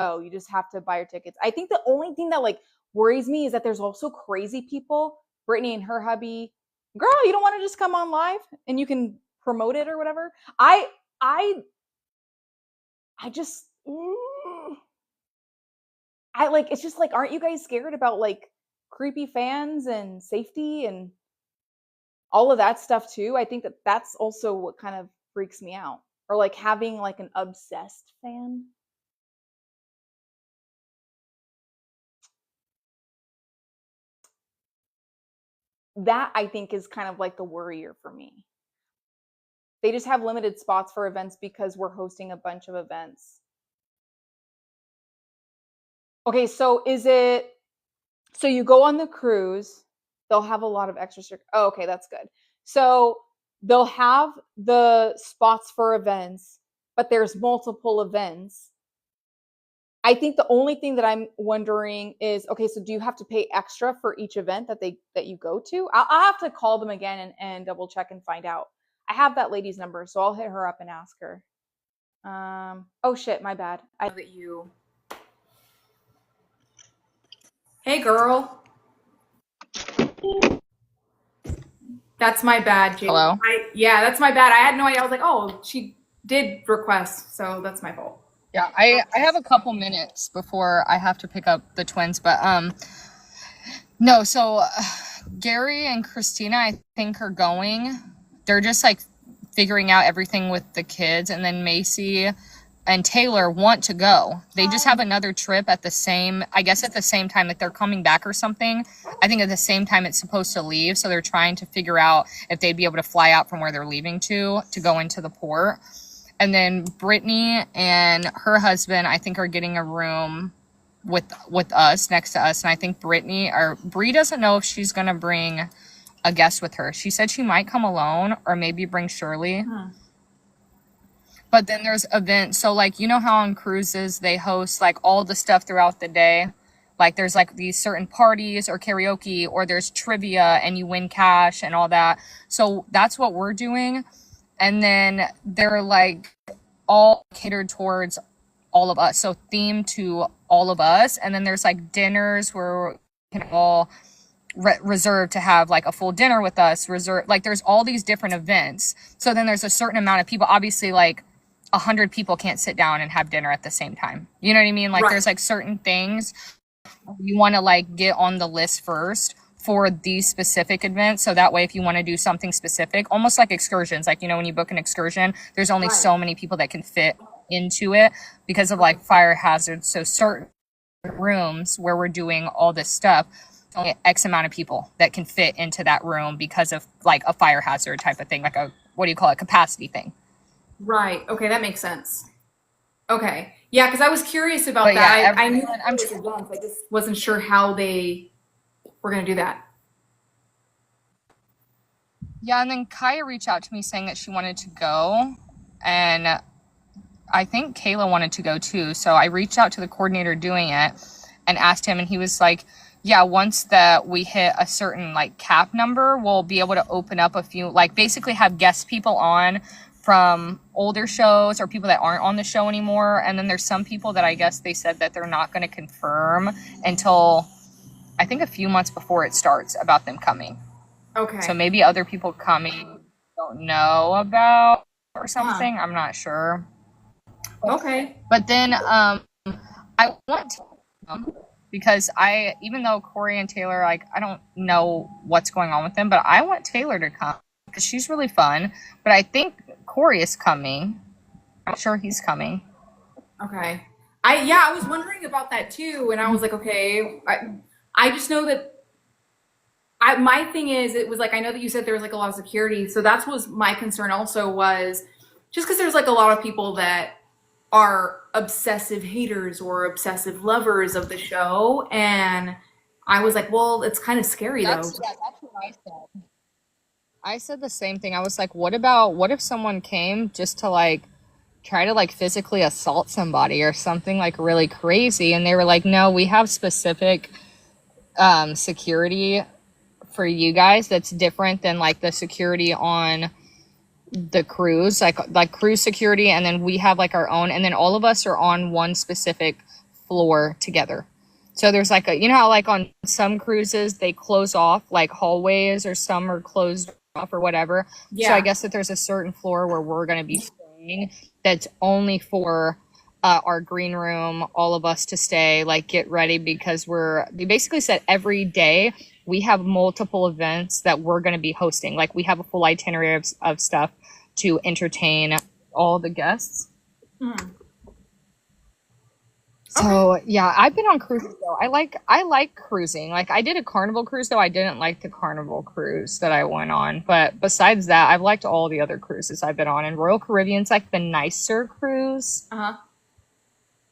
go. You just have to buy your tickets. I think the only thing that like worries me is that there's also crazy people. Brittany and her hubby, girl, you don't want to just come on live and you can promote it or whatever. I just I like it's just like, aren't you guys scared about like creepy fans and safety and all of that stuff too? I think that that's also what kind of freaks me out. Or like having like an obsessed fan. That I think is kind of like the worrier for me. They just have limited spots for events because we're hosting a bunch of events. Okay, so so you go on the cruise, they'll have a lot of extra oh, okay, that's good. So they'll have the spots for events, but there's multiple events. I think the only thing that I'm wondering is, okay, so do you have to pay extra for each event that you go to? I'll have to call them again and double check and find out. I have that lady's number, so I'll hit her up and ask her. Oh shit, my bad. I know that you. Hey, girl. That's my bad, Jade. Hello? Yeah, that's my bad. I had no idea. I was like, oh, she did request, so that's my fault. Yeah, I have a couple minutes before I have to pick up the twins, but no, so Gary and Christina, I think, are going. They're just like figuring out everything with the kids, and then Macy and Taylor want to go. They just have another trip at the same time that they're coming back or something. I think at the same time it's supposed to leave, so they're trying to figure out if they'd be able to fly out from where they're leaving to go into the port. And then Brittany and her husband, I think, are getting a room with us, next to us. And I think Bree doesn't know if she's going to bring a guest with her. She said she might come alone or maybe bring Shirley. But then there's events. So, like, you know how on cruises they host, like, all the stuff throughout the day? Like, there's, like, these certain parties or karaoke, or there's trivia and you win cash and all that. So that's what we're doing. And then they're like all catered towards all of us. So themed to all of us. And then there's like dinners where we can all reserve to have like a full dinner with us. Like there's all these different events. So then there's a certain amount of people. Obviously, like 100 people can't sit down and have dinner at the same time. You know what I mean? Like There's like certain things you want to like get on the list first for these specific events. So that way, if you want to do something specific, almost like excursions, like, you know, when you book an excursion, there's only so many people that can fit into it because of like fire hazards. So certain rooms where we're doing all this stuff, only X amount of people that can fit into that room because of like a fire hazard type of thing, like a, what do you call it, capacity thing. Right. Okay, that makes sense. Okay. Yeah, because I was curious about that. I knew that events. I just wasn't sure how they we're going to do that. Yeah, and then Kaya reached out to me saying that she wanted to go, and I think Kayla wanted to go too. So I reached out to the coordinator doing it and asked him, and he was like, yeah, once that we hit a certain like cap number, we'll be able to open up a few, like basically have guest people on from older shows or people that aren't on the show anymore. And then there's some people that I guess they said that they're not going to confirm until I think a few months before it starts about them coming. Okay. So maybe other people coming don't know about or something. I'm not sure. Okay. But then I want to come because even though Corey and Taylor, like, I don't know what's going on with them, but I want Taylor to come because she's really fun. But I think Corey is coming. I'm sure he's coming. Okay. I was wondering about that too, and I was like, okay, I just know that my thing is, it was like, I know that you said there was like a lot of security. So that's was my concern also, was just because there's like a lot of people that are obsessive haters or obsessive lovers of the show. And I was like, well, it's kind of scary though. Yeah, that's what I said. I said the same thing. I was like, what if someone came just to like try to like physically assault somebody or something like really crazy? And they were like, no, we have specific security for you guys that's different than like the security on the cruise, like cruise security, and then we have like our own, and then all of us are on one specific floor together. So there's like you know how like on some cruises they close off like hallways or some are closed off or whatever. Yeah. So I guess that there's a certain floor where we're going to be staying that's only for our green room, all of us to stay, like get ready because they basically said every day we have multiple events that we're going to be hosting. Like we have a full itinerary of stuff to entertain all the guests. Mm. So yeah, I've been on cruises though. I like cruising. Like I did a Carnival cruise though. I didn't like the Carnival cruise that I went on. But besides that, I've liked all the other cruises I've been on. And Royal Caribbean's like the nicer cruise. Uh-huh.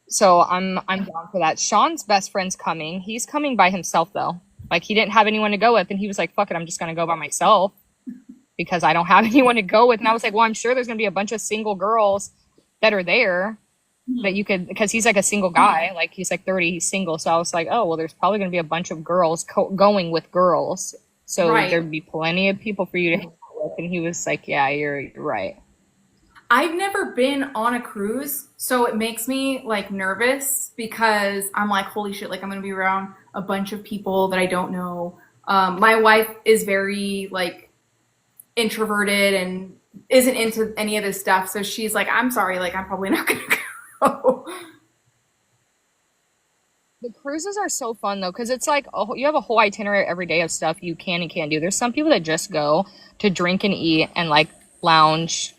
So I'm down for that. Sean's best friend's coming. He's coming by himself though. Like he didn't have anyone to go with, and he was like, "Fuck it, I'm just gonna go by myself because I don't have anyone to go with." And I was like, "Well, I'm sure there's gonna be a bunch of single girls that are there." That you could, because he's like a single guy, like he's like 30, he's single. So I was like, oh, well, there's probably going to be a bunch of girls going with girls. So there'd be plenty of people for you to hang out with. And he was like, yeah, you're right. I've never been on a cruise, so it makes me like nervous because I'm like, holy shit, like I'm going to be around a bunch of people that I don't know. My wife is very like introverted and isn't into any of this stuff. So she's like, I'm sorry, like I'm probably not going to go. The cruises are so fun though, because it's like you have a whole itinerary every day of stuff you can and can't do. There's some people that just go to drink and eat and like lounge,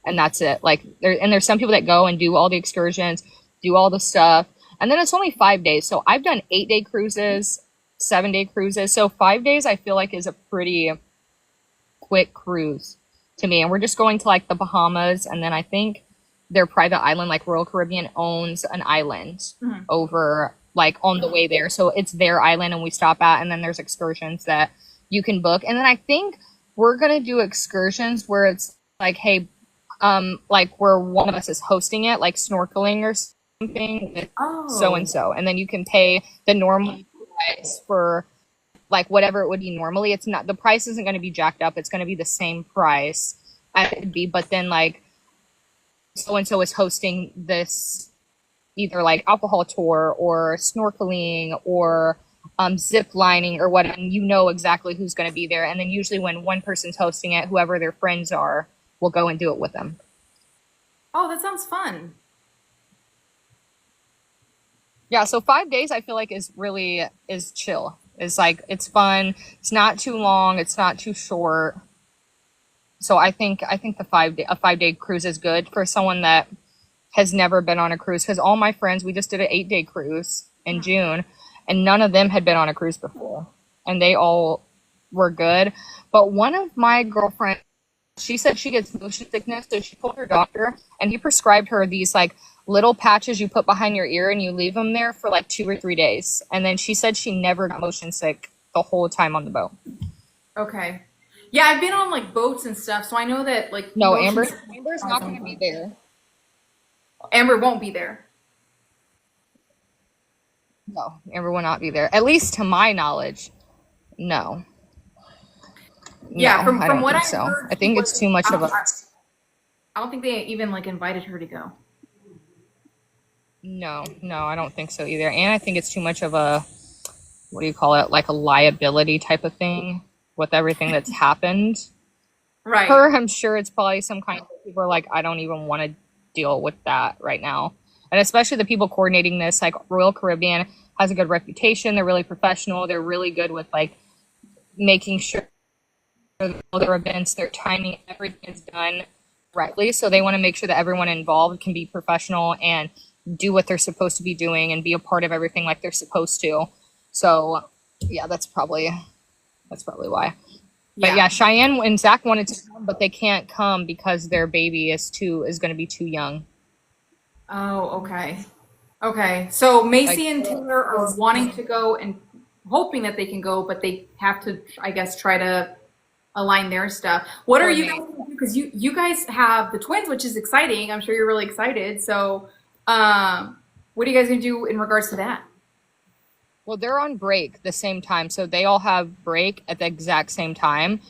and that's it. Like there's some people that go and do all the excursions, do all the stuff, and then it's only 5 days. So I've done 8-day cruises, 7-day cruises. So 5 days I feel like is a pretty quick cruise to me, and we're just going to like the Bahamas, and then I think their private island, like Royal Caribbean owns an island over like on the way there. So it's their island and we stop at, and then there's excursions that you can book. And then I think we're going to do excursions where it's like, hey, like where one of us is hosting it, like snorkeling or something with so-and-so. And then you can pay the normal price for like whatever it would be normally. It's not, the price isn't going to be jacked up. It's going to be the same price as it would be, but then like, so-and-so is hosting this either like alcohol tour or snorkeling or zip lining or what, and you know exactly who's going to be there. And then usually when one person's hosting it, whoever their friends are will go and do it with them. Oh, that sounds fun. Yeah, so 5 days I feel like is chill. It's like, it's fun. It's not too long. It's not too short. So I think a 5-day cruise is good for someone that has never been on a cruise. Because all my friends, we just did an 8-day cruise in June, and none of them had been on a cruise before, and they all were good. But one of my girlfriends, she said she gets motion sickness, so she told her doctor, and he prescribed her these like little patches you put behind your ear, and you leave them there for like 2 or 3 days. And then she said she never got motion sick the whole time on the boat. Okay. Yeah, I've been on like boats and stuff, so I know that like no, Amber's not going to be there. Amber won't be there. No, Amber will not be there. At least to my knowledge, no. Yeah, from what I heard, I think it's too much of a. I don't think they even like invited her to go. No, I don't think so either. And I think it's too much of a, what do you call it? Like a liability type of thing. With everything that's happened. Right. Her, I'm sure it's probably some kind of people are like, I don't even want to deal with that right now. And especially the people coordinating this, like Royal Caribbean has a good reputation. They're really professional. They're really good with like making sure all their events, their timing, everything is done rightly. So they want to make sure that everyone involved can be professional and do what they're supposed to be doing and be a part of everything like they're supposed to. So yeah, that's probably why. But yeah, Cheyenne and Zach wanted to come, but they can't come because their baby is going to be too young. Oh, okay. Okay. So Macy and Taylor are wanting to go and hoping that they can go, but they have to, I guess, try to align their stuff. What are you guys going to do? Because you guys have the twins, which is exciting. I'm sure you're really excited. So what are you guys going to do in regards to that? Well, they're on break the same time, so they all have break at the exact same time.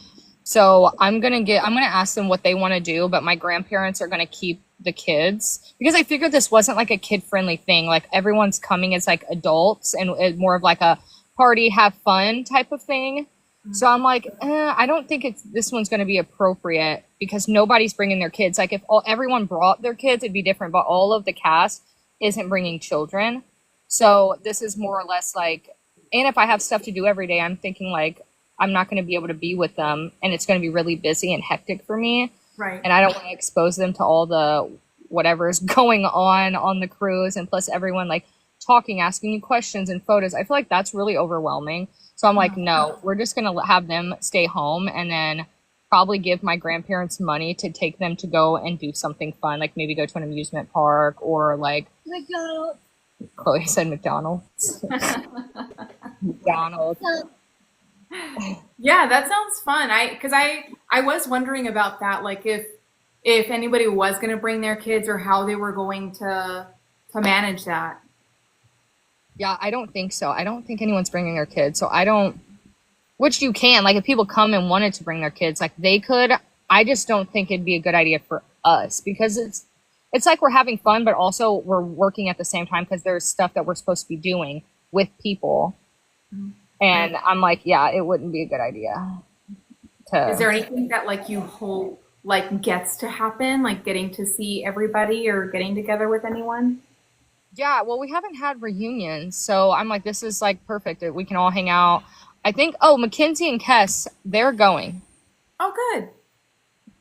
So I'm gonna ask them what they want to do, but my grandparents are gonna keep the kids, because I figured this wasn't like a kid-friendly thing. Like everyone's coming as like adults and more of like a party, have fun type of thing. So I'm like, I don't think this one's going to be appropriate because nobody's bringing their kids. Like if everyone brought their kids, it'd be different, but all of the cast isn't bringing children. So this is more or less like, and if I have stuff to do every day, I'm thinking like, I'm not going to be able to be with them and it's going to be really busy and hectic for me. Right. And I don't want to expose them to all the whatever's going on the cruise. And plus everyone like talking, asking you questions and photos. I feel like that's really overwhelming. So I'm like, no, we're just going to have them stay home and then probably give my grandparents money to take them to go and do something fun. Like maybe go to an amusement park or like McDonald's. Chloe said McDonald's. McDonald's. Yeah, that sounds fun. I was wondering about that, like if anybody was going to bring their kids or how they were going to manage that. Yeah, I don't think so. I don't think anyone's bringing their kids. So which you can, like if people come and wanted to bring their kids, like they could. I just don't think it'd be a good idea for us because it's like we're having fun, but also we're working at the same time because there's stuff that we're supposed to be doing with people. And I'm like, yeah, it wouldn't be a good idea. Is there anything that like you hope like gets to happen, like getting to see everybody or getting together with anyone? Yeah, well, we haven't had reunions, so I'm like, this is like perfect. We can all hang out. I think, Mackenzie and Kess, they're going. Oh, good.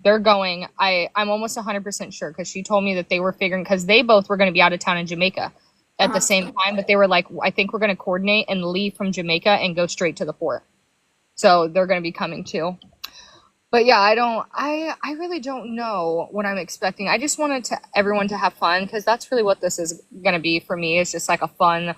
They're going. I'm almost 100% sure because she told me that they were figuring, because they both were going to be out of town in Jamaica at the same time, but they were like, I think we're going to coordinate and leave from Jamaica and go straight to the port. So they're going to be coming too. But yeah, I really don't know what I'm expecting. I just wanted everyone to have fun because that's really what this is going to be for me. It's just like a fun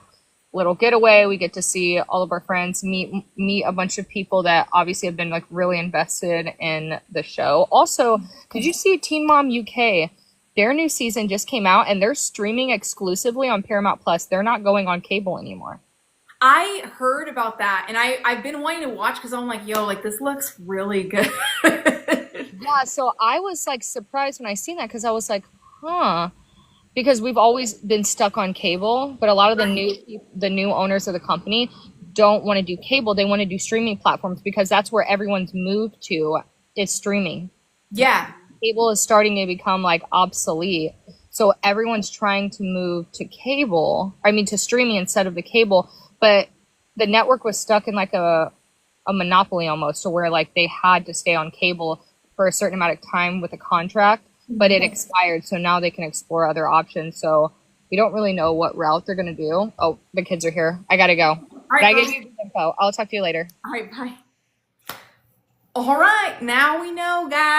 little getaway. We get to see all of our friends, meet a bunch of people that obviously have been like really invested in the show. Also, did you see Teen Mom UK? Their new season just came out and they're streaming exclusively on Paramount Plus. They're not going on cable anymore. I heard about that and I've been wanting to watch because I'm like, yo, like this looks really good. Yeah, so I was like surprised when I seen that because I was like, because we've always been stuck on cable, but a lot of the new owners of the company don't want to do cable. They want to do streaming platforms because that's where everyone's moved to is streaming. Yeah. Cable is starting to become like obsolete. So everyone's trying to move to to streaming instead of the cable. But the network was stuck in like a monopoly almost, to where like they had to stay on cable for a certain amount of time with a contract, but it expired. So now they can explore other options. So we don't really know what route they're going to do. Oh, the kids are here. I got to go. All right, I get you the info. I'll talk to you later. All right, bye. All right, now we know, guys.